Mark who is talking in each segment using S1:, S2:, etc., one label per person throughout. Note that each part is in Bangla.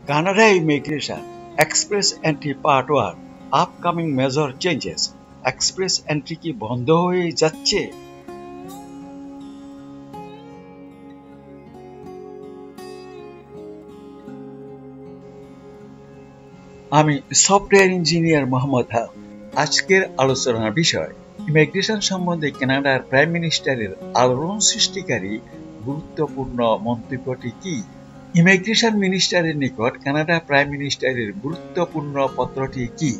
S1: Canada Immigration Express Entry Part 1 Upcoming Major Changes Express Entry কি বন্ধ হয়ে যাচ্ছে? আমি সফটওয়্যার ইঞ্জিনিয়ার মোহাম্মদ হক। আজকের আলোচনার বিষয় ইমিগ্রেশন সম্বন্ধে কানাডার প্রাইম মিনিস্টারের আলোড়ন সৃষ্টিকারী গুরুত্বপূর্ণ মন্তব্যটি কি? ইমিগ্রেশন মিনিস্টারের নিকট কানাডা প্রাইম মিনিস্টারের গুরুত্বপূর্ণ পত্রটি কি?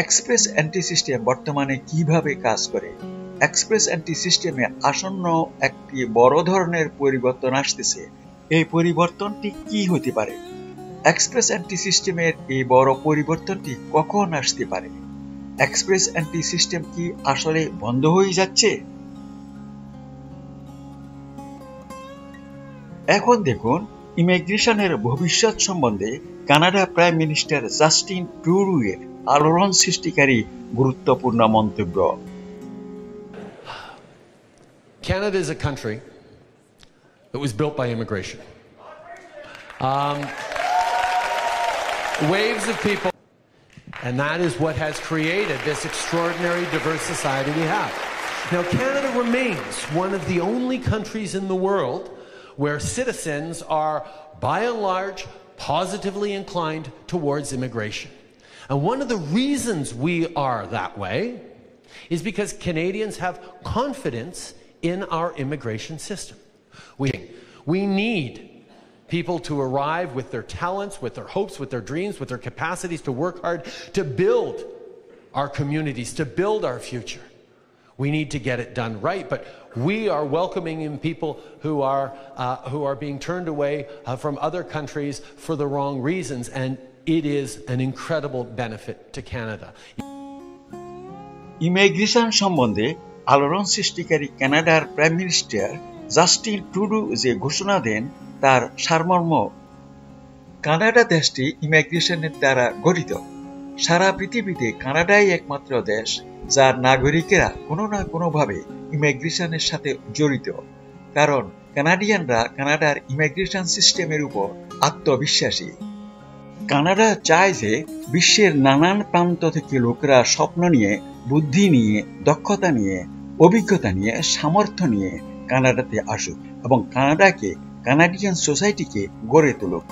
S1: এক্সপ্রেস এন্ট্রি সিস্টেম বর্তমানে কিভাবে কাজ করে? এক্সপ্রেস এন্ট্রি সিস্টেমে আসন্ন একটি বড় ধরনের পরিবর্তন আসতেছে। এই পরিবর্তনটি কি হতে পারে? এক্সপ্রেস এন্ট্রি সিস্টেমের এই বড় পরিবর্তনটি কখন আসতে পারে? এক্সপ্রেস এন্ট্রি সিস্টেম কি আসলে বন্ধ হয়ে যাচ্ছে? এখন দেখুন ইমিগ্রেশনের ভবিষ্যৎ সম্বন্ধে Canada prime minister Justin Trudeau এর আলোড়ন সৃষ্টিকারী গুরুত্বপূর্ণ মন্তব্য।
S2: Canada is a country that was built by immigration. Waves of people, and that is what has created this extraordinary diverse society we have. Now, Canada remains one of the only countries in the world where citizens are, by and large, positively inclined towards immigration. And one of the reasons we are that way is because Canadians have confidence in our immigration system. We need people to arrive with their talents, with their hopes, with their dreams, with their capacities to work hard, to build our communities, to build our future. We need to get it done right, but we are welcoming in people who are being turned away from other countries for the wrong reasons, and it is an incredible benefit to Canada.
S1: Immigration সম্বন্ধে আলোড়ন সৃষ্টিকারী কানাডার প্রাইম মিনিস্টার জাস্টিন ট্রুডো যে ঘোষণা দেন তার সারমর্ম, কানাডা দেশটি ইমিগ্রেশনের দ্বারা গঠিত। সারা পৃথিবীতে কানাডাই একমাত্র দেশ যার নাগরিকেরা কোনো না কোনোভাবে ইমিগ্রেশনের সাথে জড়িত, কারণ কানাডিয়ানরা কানাডার ইমিগ্রেশন সিস্টেমের উপর আত্মবিশ্বাসী। কানাডা চায় যে বিশ্বের নানান প্রান্ত থেকে লোকেরা স্বপ্ন নিয়ে, বুদ্ধি নিয়ে, দক্ষতা নিয়ে, অভিজ্ঞতা নিয়ে, সামর্থ্য নিয়ে কানাডাতে আসুক এবং কানাডিয়ান সোসাইটিকে গড়ে তুলুক।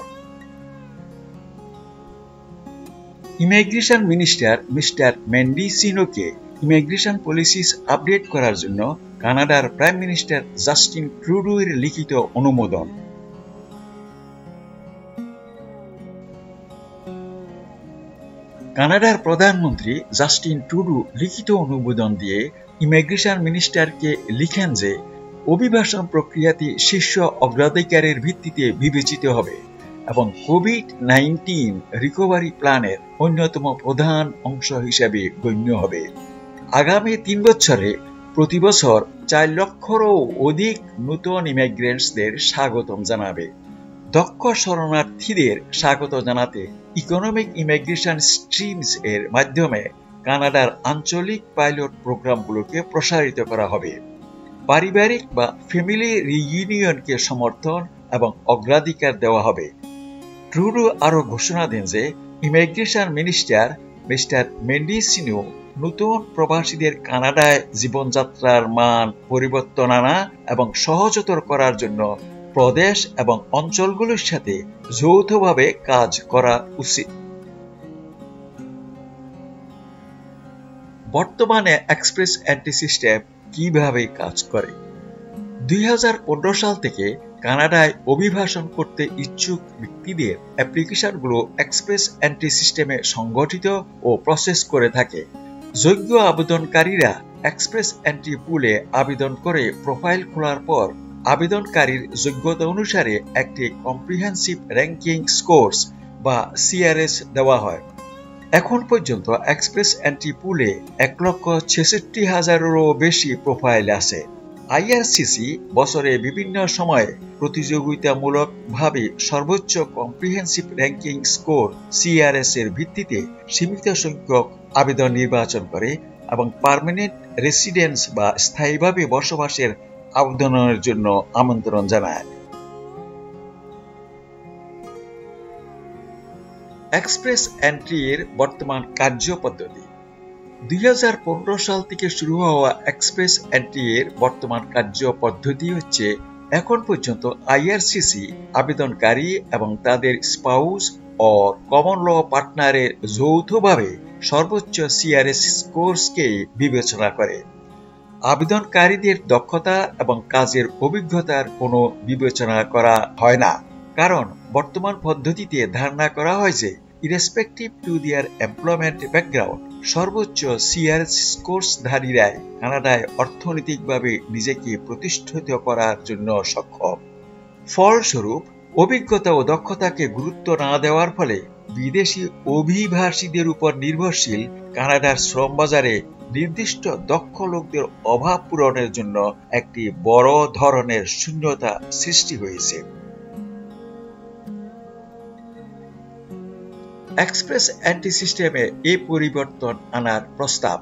S1: ইমিগ্রেশন মিনিস্টার মিস্টার মেন্ডিসিনোকে ইমিগ্রেশন পলিসিস আপডেট করার জন্য কানাডার প্রাইম মিনিস্টার জাস্টিন ট্রুডো এর লিখিত অনুমোদন। কানাডার প্রধানমন্ত্রী জাস্টিন ট্রুডো লিখিত অনুমোদন দিয়ে ইমিগ্রেশন মিনিস্টারকে লিখেন যে অভিবাসন প্রক্রিয়াটি শীর্ষ অগ্রাধিকারের ভিত্তিতে বিবেচিত হবে এবং কোভিড-19 রিকভারি প্ল্যানের অন্যতম প্রধান অংশ হিসেবে গণ্য হবে। আগামী 3 বছরে প্রতি বছর 4 লক্ষেরও অধিক নতুন ইমিগ্রেন্টসদের স্বাগতম জানাবে। দক্ষ শরণার্থীদের স্বাগত জানাতে ইকোনমিক ইমিগ্রেশন স্ট্রিমস এর মাধ্যমে কানাডার আঞ্চলিক পাইলট প্রোগ্রামগুলোকে প্রসারিত করা হবে। পারিবারিক বা ফ্যামিলি রিইউনিয়নকে সমর্থন এবং অগ্রাধিকার দেওয়া হবে। ট্রুডো আরও ঘোষণা দেন যে ইমিগ্রেশন মিনিস্টার মিস্টার মেন্ডিসিনো নতুন প্রবাসীদের কানাডায় জীবনযাত্রার মান পরিবর্তন আনা এবং সহজতর করার জন্য প্রদেশ এবং অঞ্চলগুলোর সাথে যৌথভাবে কাজ করা উচিত। বর্তমানে এক্সপ্রেস এন্ট্রি সিস্টেম কিভাবে কাজ করে? 2015 সাল থেকে কানাডায় অভিবাসন করতে ইচ্ছুক ব্যক্তিদের অ্যাপ্লিকেশনগুলো এক্সপ্রেস এন্ট্রি সিস্টেমে সংগঠিত ও প্রসেস করে থাকে। যোগ্য আবেদনকারীরা এক্সপ্রেস এন্ট্রি পুলে আবেদন করে প্রোফাইল খোলার পর আবেদনকারীর যোগ্যতা অনুসারে একটি কম্প্রিহেন্সিভ র্যাঙ্কিং স্কোরস বা সিআরএস দেওয়া হয়। এখন পর্যন্ত এক্সপ্রেস এন্ট্রি পুলে 1,66,000-এরও বেশি প্রোফাইল আছে। আইআরসিসি বছরে বিভিন্ন সময়ে প্রতিযোগিতামূলকভাবে সর্বোচ্চ কম্প্রিহেন্সিভ র্যাঙ্কিং স্কোর সিআরএস এর ভিত্তিতে সীমিত সংখ্যক আবেদন নির্বাচন করে এবং পার্মানেন্ট রেসিডেন্স বা স্থায়ীভাবে বসবাসের আবেদনের জন্য আমন্ত্রণ জানায়। এক্সপ্রেস এন্ট্রির বর্তমান কার্যপদ্ধতি 2015 সাল থেকে শুরু হওয়া এক্সপ্রেস এন্ট্রির বর্তমান কার্যপদ্ধতি হচ্ছে এখন পর্যন্ত আইআরসিসি আবেদনকারী এবং তাদের স্পাউস ও কমন ল পার্টনারের যৌথভাবে সর্বোচ্চ সিআরএস স্কোরকে বিবেচনা করে। আবেদনকারীদের দক্ষতা এবং কাজের অভিজ্ঞতার কোনো বিবেচনা করা হয় না, কারণ বর্তমান পদ্ধতিতে ধারণা করা হয় যে irrespective to their employment background সর্বোচ্চ সিআরএস স্কোরধারীরাই কানাডায় অর্থনৈতিকভাবে নিজেকে প্রতিষ্ঠিত করার জন্য সক্ষম। ফলস্বরূপ অভিজ্ঞতা ও দক্ষতাকে গুরুত্ব না দেওয়ার ফলে বিদেশি অভিবাসীদের উপর নির্ভরশীল কানাডার শ্রম বাজারে নির্দিষ্ট দক্ষ লোকদের অভাব পূরণের জন্য একটি বড় ধরনের শূন্যতা সৃষ্টি হয়েছে। এক্সপ্রেস এন্ট্রি সিস্টেমে এই পরিবর্তন আনার প্রস্তাব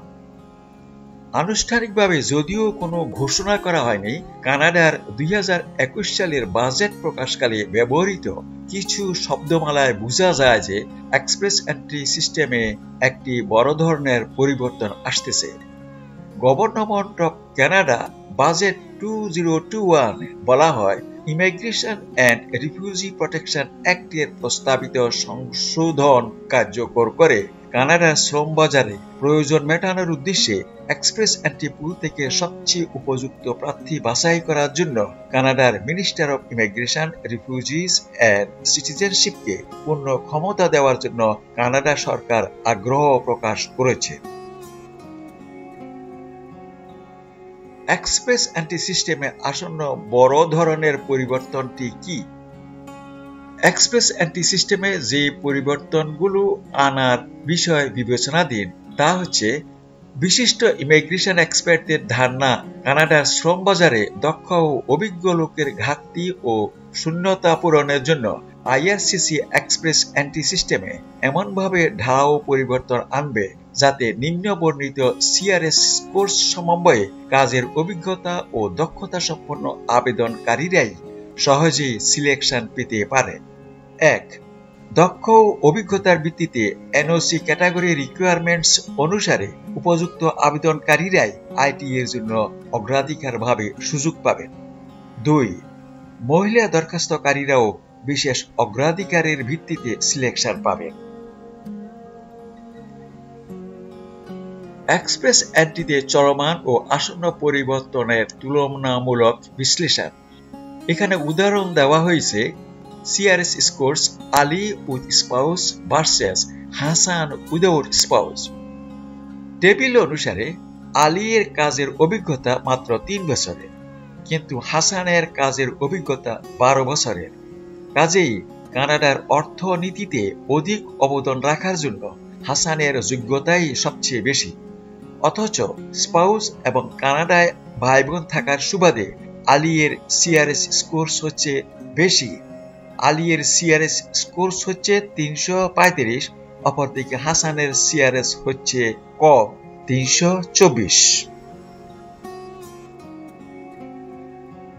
S1: আনুষ্ঠানিকভাবে যদিও কোনো ঘোষণা করা হয়নি, কানাডার 2021 সালের বাজেট প্রকাশকালে ব্যবহৃত কিছু শব্দমালায় বোঝা যায় যে এক্সপ্রেস এন্ট্রি সিস্টেমে একটি বড় ধরনের পরিবর্তন আসতেছে। গভর্নমেন্ট অফ কানাডা বাজেট 2021 বলা হয় immigration and refugee protection act এর প্রস্তাবিত সংশোধন কার্যকর করে কানাডার শ্রম বাজারে প্রয়োজন মেটানোর উদ্দেশ্যে এক্সপ্রেস এন্ট্রি পুল থেকে সবচেয়ে উপযুক্ত প্রার্থী বাছাই করার জন্য কানাডার minister of immigration, refugees and সিটিজেনশিপকে পূর্ণ ক্ষমতা দেওয়ার জন্য কানাডা সরকার আগ্রহ প্রকাশ করেছে। এক্সপ্রেস এন্ট্রি সিস্টেমে আসন্ন বড় ধরনের পরিবর্তনটি কি? এক্সপ্রেস এন্ট্রি সিস্টেমে যে পরিবর্তনগুলো আনার বিষয় বিবেচনাধীন তা হচ্ছে বিশিষ্ট ইমিগ্রেশন এক্সপার্টদের ধারণা কানাডার শ্রম বাজারে দক্ষ ও অভিজ্ঞ লোকের ঘাটতি ও শূন্যতা পূরণের জন্য আইআরসিসি এক্সপ্রেস এন্ট্রি সিস্টেমে এমনভাবে ঢালাও পরিবর্তন আনবে যাতে নিম্নবর্ণিত সিআরএস কোর্স সমন্বয়ে কাজের অভিজ্ঞতা ও দক্ষতা সম্পন্ন আবেদনকারীরাই সহজেই সিলেকশন পেতে পারে। 1. দক্ষ ও অভিজ্ঞতার ভিত্তিতে এনওসি ক্যাটাগরি রিকোয়ারমেন্টস অনুসারে উপযুক্ত আবেদনকারীরাই আইটি এর জন্য অগ্রাধিকারভাবে সুযোগ পাবেন। 2. মহিলা দরখাস্তকারীরাও বিশেষ অগ্রাধিকারের ভিত্তিতে সিলেকশন পাবেন। এক্সপ্রেস এন্ট্রিতে চলমান ও আসন্ন পরিবর্তনের তুলনামূলক বিশ্লেষণ। এখানে উদাহরণ দেওয়া হয়েছে CRS scores Ali with spouse versus Hasan without spouse. Table অনুসারে আলী এর কাজের অভিজ্ঞতা মাত্র 3 বছরের, কিন্তু হাসানের কাজের অভিজ্ঞতা 12 বছরের। কাজেই কানাডার অর্থনীতিতে অধিক অবদান রাখার জন্য হাসানের যোগ্যতাই সবচেয়ে বেশি। অথচ স্পাউস এবং কানাডায় ভাই বোন থাকার সুবাদে আলী এর সিআরএস স্কোরস হচ্ছে বেশি। আলী এর সিআরএস স্কোরস হচ্ছে 335, অপরদিকে হাসানের সিআরএস হচ্ছে কম 324।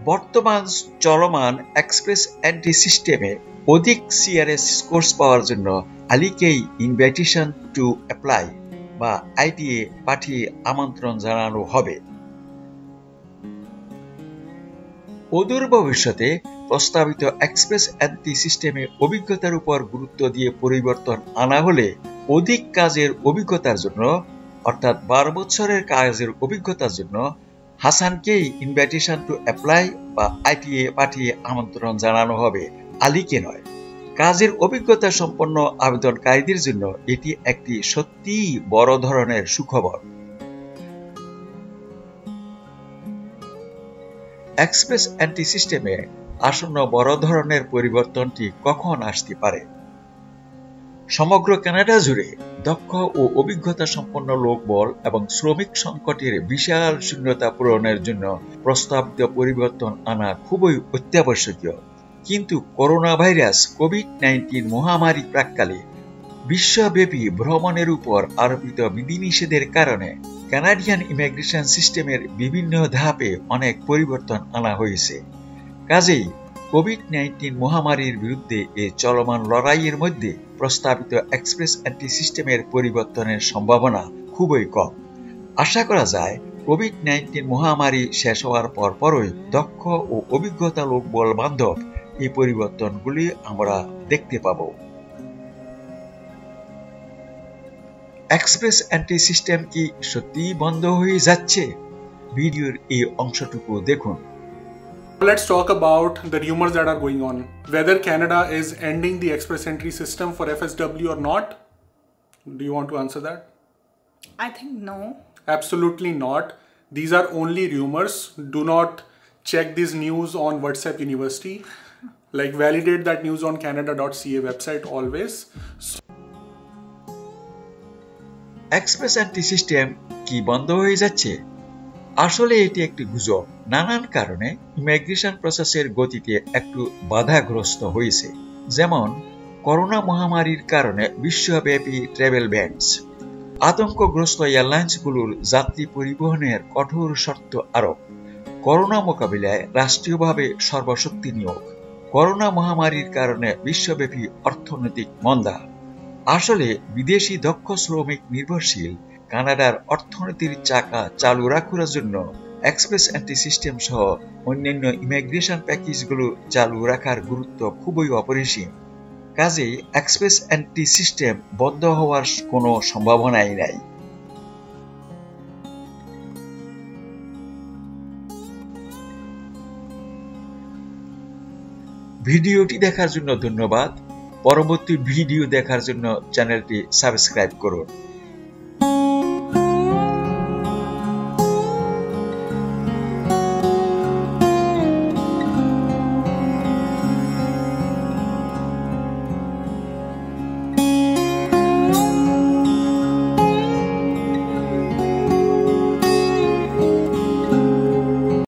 S1: বর্তমান চলমান এক্সপ্রেস এন্ট্রি সিস্টেমে অধিক সিআরএস স্কোরস পাওয়ার জন্য আলীকেই ইনভাইটেশন টু অ্যাপ্লাই বা আইটিএ পাঠিয়ে আমন্ত্রণ জানানো হবে। অদূর ভবিষ্যতে প্রস্তাবিত এক্সপ্রেস এন্ট্রি সিস্টেমে অভিজ্ঞতার উপর গুরুত্ব দিয়ে পরিবর্তন আনা হলে অধিক কাজের অভিজ্ঞতার জন্য, অর্থাৎ 12 বছরের কাজের অভিজ্ঞতার জন্য হাসানকেই ইনভাইটেশন টু অ্যাপ্লাই বা আইটিএ পাঠিয়ে আমন্ত্রণ জানানো হবে, আলীকে নয়। কাজের অভিজ্ঞতা সম্পন্ন আবেদনকারীদের জন্য এটি একটি সত্যিই বড় ধরনের সুখবর। এক্সপ্রেস এন্ট্রি সিস্টেমে আসন্ন বড় ধরনের পরিবর্তনটি কখন আসতে পারে? সমগ্র কানাডা জুড়ে দক্ষ ও অভিজ্ঞতা সম্পন্ন লোকবল এবং শ্রমিক সংকটের বিশাল শূন্যতা পূরণের জন্য প্রস্তাবিত পরিবর্তন আনা খুবই অত্যাবশ্যকীয়। কিন্তু করোনা ভাইরাস কোভিড-19 মহামারী প্রাক্কালে বিশ্বব্যাপী ভ্রমণের উপর আরোপিত বিধিনিষেধের কারণে কানাডিয়ান ইমিগ্রেশন সিস্টেমের বিভিন্ন ধাপে অনেক পরিবর্তন আনা হয়েছে। কাজেই কোভিড-19 মহামারীর বিরুদ্ধে এ চলমান লড়াইয়ের মধ্যে প্রস্তাবিত এক্সপ্রেস এন্ট্রি সিস্টেমের পরিবর্তনের সম্ভাবনা খুবই কম। আশা করা যায় কোভিড-19 মহামারী শেষ হওয়ার পরপরই দক্ষ ও অভিজ্ঞতা লোকবল বান্ধব এই পরিবর্তনগুলি আমরা দেখতে পাব। এক্সপ্রেস এন্ট্রি সিস্টেম কি সত্যিই বন্ধ হয়ে যাচ্ছে? ভিডিওর এই অংশটুকু দেখুন।
S3: Let's talk about the rumors that are going on. Whether Canada is ending the express entry system for FSW or not. Do you want to answer that?
S4: I think no.
S3: Absolutely not. These are only rumors. Do not check this news on WhatsApp University. Like validate that news on canada.ca website always.
S1: Express entry system কি বন্ধ হয়ে যাচ্ছে? আসলে এটি একটি গুজব। নানান কারণে ইমিগ্রেশন প্রসেসের গতিতে একটু বাধাগ্রস্ত হয়েছে, যেমন করোনা মহামারীর কারণে বিশ্বব্যাপী ট্রাভেল ব্যানস, আতঙ্কগ্রস্ত এয়ারলাইন্সগুলোর যাত্রী পরিবহনের কঠোর শর্ত আরোপ, করোনা মোকাবিলায় রাষ্ট্রীয়ভাবে সর্বশক্তি নিয়োগ, করোনা মহামারীর কারণে বিশ্বব্যাপী অর্থনৈতিক মন্দা। আসলে বিদেশি দক্ষ শ্রমিক নির্ভরশীল কানাডার অর্থনীতির চাকা চালু রাখার জন্য এক্সপ্রেস এন্ট্রি সিস্টেম সহ অন্যান্য ইমিগ্রেশন প্যাকেজগুলো চালু রাখার গুরুত্ব খুবই অপরিসীম। কাজেই এক্সপ্রেস এন্ট্রি সিস্টেম বন্ধ হওয়ার কোনো সম্ভাবনাই নাই। ভিডিওটি দেখার জন্য ধন্যবাদ। পরবর্তী ভিডিও দেখার জন্য চ্যানেলটি সাবস্ক্রাইব করুন।